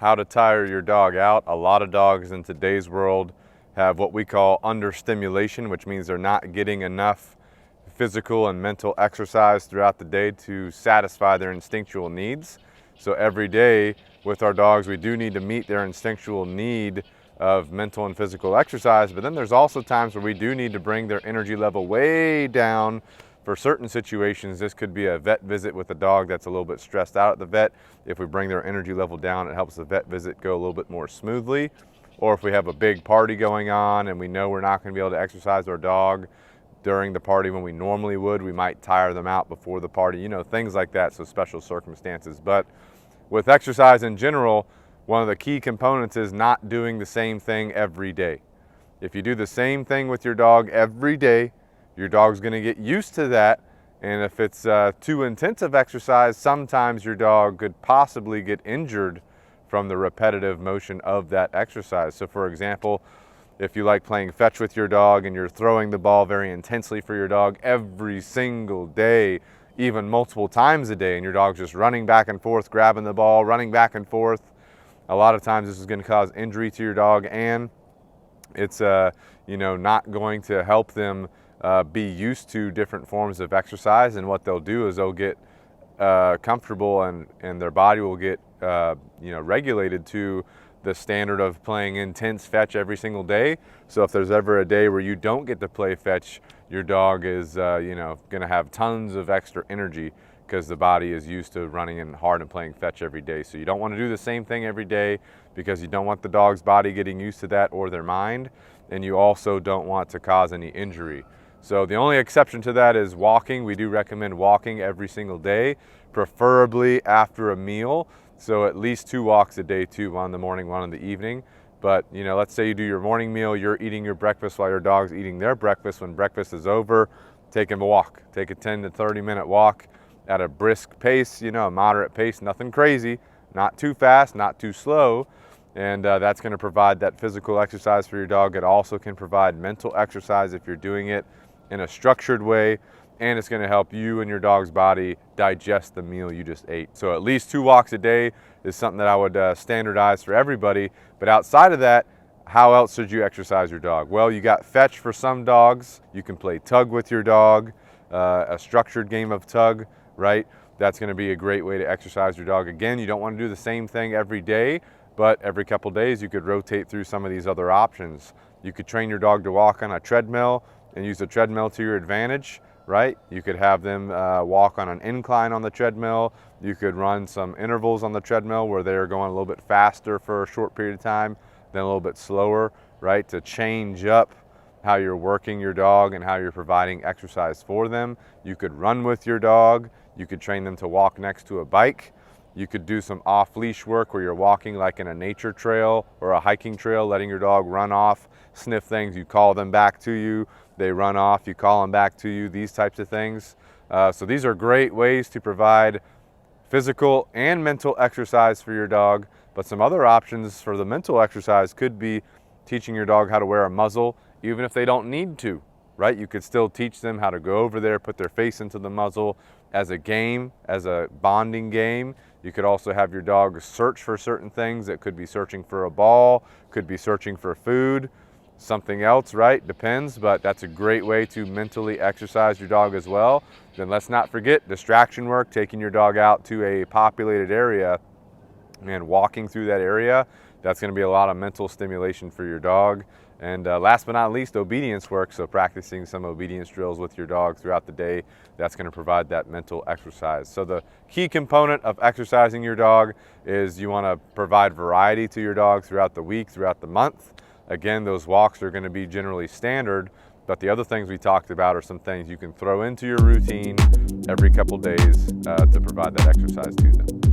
how to tire your dog out. A lot of dogs in today's world have what we call understimulation, which means they're not getting enough physical and mental exercise throughout the day to satisfy their instinctual needs. So every day with our dogs, we do need to meet their instinctual need of mental and physical exercise, but then there's also times where we do need to bring their energy level way down. For certain situations, this could be a vet visit with a dog that's a little bit stressed out at the vet. If we bring their energy level down, it helps the vet visit go a little bit more smoothly. Or if we have a big party going on and we know we're not going to be able to exercise our dog during the party when we normally would, we might tire them out before the party, you know, things like that, so special circumstances. But with exercise in general, one of the key components is not doing the same thing every day. If you do the same thing with your dog every day, your dog's going to get used to that, and if it's too intensive exercise, sometimes your dog could possibly get injured from the repetitive motion of that exercise. So for example, if you like playing fetch with your dog and you're throwing the ball very intensely for your dog every single day, even multiple times a day, and your dog's just running back and forth, grabbing the ball, running back and forth, a lot of times this is going to cause injury to your dog, and it's not going to help them be used to different forms of exercise. And what they'll do is they'll get comfortable, and their body will get regulated to the standard of playing intense fetch every single day. So if there's ever a day where you don't get to play fetch, your dog is going to have tons of extra energy because the body is used to running in hard and playing fetch every day. So you don't want to do the same thing every day because you don't want the dog's body getting used to that or their mind, and you also don't want to cause any injury. So the only exception to that is walking. We do recommend walking every single day, preferably after a meal. So at least 2 walks a day too, one in the morning, one in the evening. But let's say you do your morning meal, you're eating your breakfast while your dog's eating their breakfast. When breakfast is over, take them a walk. Take a 10 to 30 minute walk at a brisk pace, a moderate pace, nothing crazy, not too fast, not too slow. And that's going to provide that physical exercise for your dog. It also can provide mental exercise if you're doing it in a structured way, and it's going to help you and your dog's body digest the meal you just ate. So at least 2 walks a day is something that I would standardize for everybody. But outside of that, how else should you exercise your dog? Well, you got fetch for some dogs. You can play tug with your dog, a structured game of tug, right? That's going to be a great way to exercise your dog. Again, you don't want to do the same thing every day, but every couple days you could rotate through some of these other options. You could train your dog to walk on a treadmill and use the treadmill to your advantage, right? You could have them walk on an incline on the treadmill. You could run some intervals on the treadmill where they're going a little bit faster for a short period of time, then a little bit slower, right? To change up how you're working your dog and how you're providing exercise for them. You could run with your dog. You could train them to walk next to a bike. You could do some off-leash work where you're walking like in a nature trail or a hiking trail, letting your dog run off, sniff things, you call them back to you, they run off, you call them back to you, these types of things. So these are great ways to provide physical and mental exercise for your dog. But some other options for the mental exercise could be teaching your dog how to wear a muzzle, even if they don't need to, right? You could still teach them how to go over there, put their face into the muzzle as a game, as a bonding game. You could also have your dog search for certain things. It could be searching for a ball, could be searching for food, something else, right? Depends, but that's a great way to mentally exercise your dog as well. Then let's not forget distraction work, taking your dog out to a populated area and walking through that area. That's going to be a lot of mental stimulation for your dog. And last but not least, obedience work. So practicing some obedience drills with your dog throughout the day, that's going to provide that mental exercise. So the key component of exercising your dog is you want to provide variety to your dog throughout the week, throughout the month. Again, those walks are going to be generally standard, but the other things we talked about are some things you can throw into your routine every couple days to provide that exercise to them.